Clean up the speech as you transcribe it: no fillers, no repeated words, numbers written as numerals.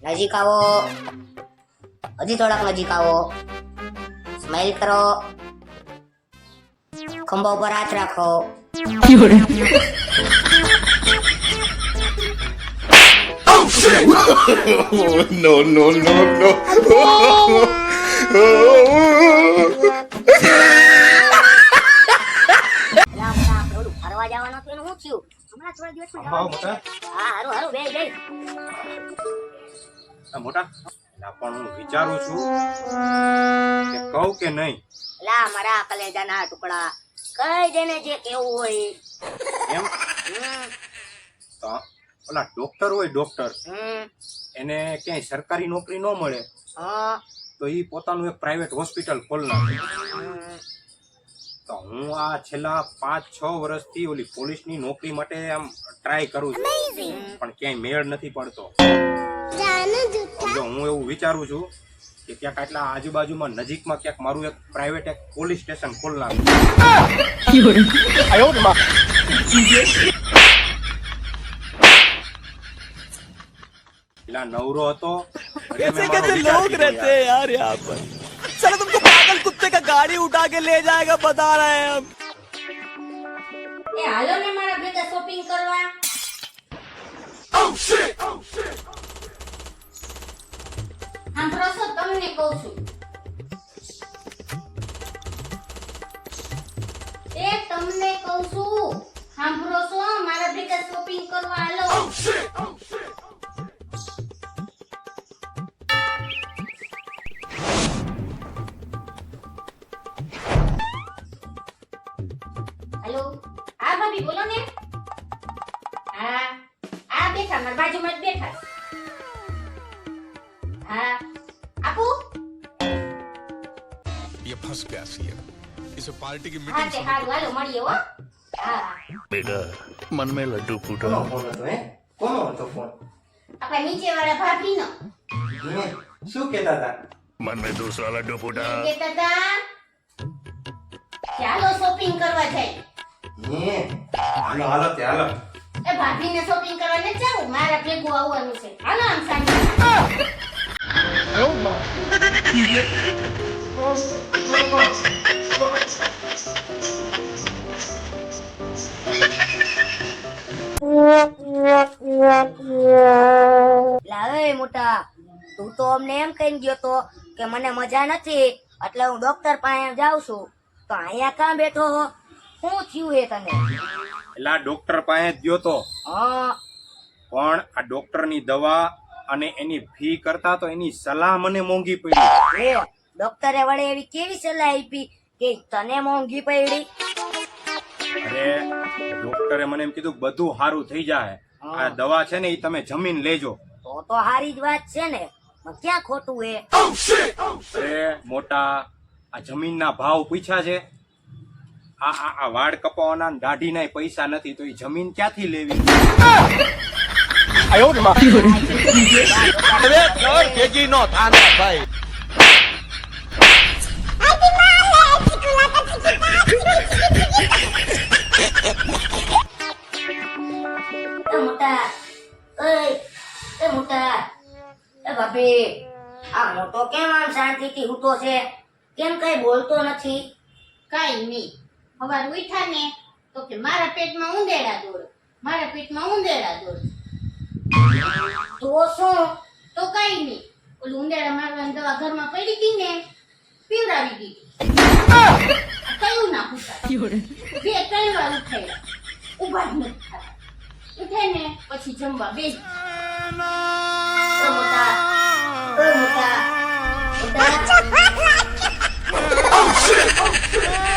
નજીક આવો, હજી થોડાક નજીક આવો, સ્માઈલ કરો, ખંભા ઉપર હાથ રાખો. No, no, no, no. ફરવા જવાનું હતું એનું શું થયું? હમણાં થોડા દિવસ મોટા હા હારું હારું બે બે મોટા પણ હું વિચારું છું કે કહું કે નહીં લા મારા કલેજાના ટુકડા કઈ દેને જે કેવું હોય એમ. તો ઓલા ડોક્ટર હોય ડોક્ટર એને ક્યાંય સરકારી નોકરી ન મળે હા તો એ પોતાનું એક પ્રાઇવેટ હોસ્પિટલ ખોલ નાખે. તો હું આ છેલ્લા 5-6 વર્ષથી ઓલી પોલીસની નોકરી માટે આમ ટ્રાય કરું છું પણ ક્યાંય મેળ નથી પડતો. જો હું એવું વિચારું છું કે ક્યાંક આટલા આજુબાજુમાં નજીકમાં ક્યાંક મારું એક પ્રાઇવેટ એક પોલીસ સ્ટેશન ખોલ નાખું. પેલા નવરો હતો कैसे कैसे लोग रहते हैं यार यहाँ पर. चलो तुमको पागल कुत्ते का गाड़ी उठा के ले जाएगा बता रहे हैं हम. એ હાલો ને મારા ભેગા શોપિંગ કરવા. સાંભળો છો તમને કહું છું તમને કહું છું સાંભળો છો મારા ભેગા શોપિંગ કરવા હાલો. હેલો હા ભાભી બોલો ને. હા આ બેઠા મારા બાજુમાં જ બેઠા. હા આપુ ये फंस गया सीएम इसे पार्टी की હા मीटिंग તે હારું હાલો મળીએ હો. હા बेटा मन में लड्डू फूटा કોનો ફોન હતો હે? કોનો હતો ફોન? આપણા નીચે વાળા ભાભીનો હે? શું કહેતા હતા? मन में दूसरा लड्डू फूटा એમ કહેતા હતા ચાલો શોપિંગ કરવા જાય. હે? હાલો હાલો તે હાલો. એ ભાભીને શોપિંગ કરવા ન જાવ મારા ભેગું આવવાનું છે. હાલો આમ સાંજે. લાવે મોટા તું તો અમને એમ કહીને ગયો તો કે મને મજા નથી એટલે હું ડોક્ટર પાસે જાઉં છું તો અહીંયા કાં બેઠો હો? શું થયું હે તને? એટલે આ ડોક્ટર પાસે જ ગયો તો હા પણ આ ડોક્ટરની દવા અને એની ફી કરતા તો એની સલાહ મને મોંઘી પડી. એ ડોક્ટરે વડે એવી કેવી સલાહ આપી કે તને મોંઘી પડી? અરે ડોક્ટરે મને એમ કીધું બધું સારું થઈ જાય. આ દવા છે ને એ તમે જમીન લેજો. તો હારી જ વાત છે ને પણ ક્યાં ખોટું હે? અરે મોટા આ જમીનના ભાવ પૂછ્યા છે. આ વાળ કપાવાના ને દાઢીના પૈસા નથી તો એ જમીન ક્યાંથી લેવી? अरे केजी नो थाना भाई. એ મોટા એ મોટા એ ભાભી આ મોટો કેમ આમ શાંતિથી સૂતો છે? કેમ કઈ બોલતો નથી? કઈ નહીં સવાર ઉઠ્યા ને તો કે મારા પેટમાં ઉંદેડા દોડ, મારા પેટમાં ઉંદેડા દોડ. તો શું? તો કઈ નહીં ઓલું ઉંદેડા મારવાની દવા ઘરમાં પડી હતી ને પીવડાવી દીધી. કયું ના પૂછાય 2-3 વાર ઉઠાડ્યા ઉભા જ નથી થતા. ઉઠે ને પછી જમવા બેસી. એ મોટા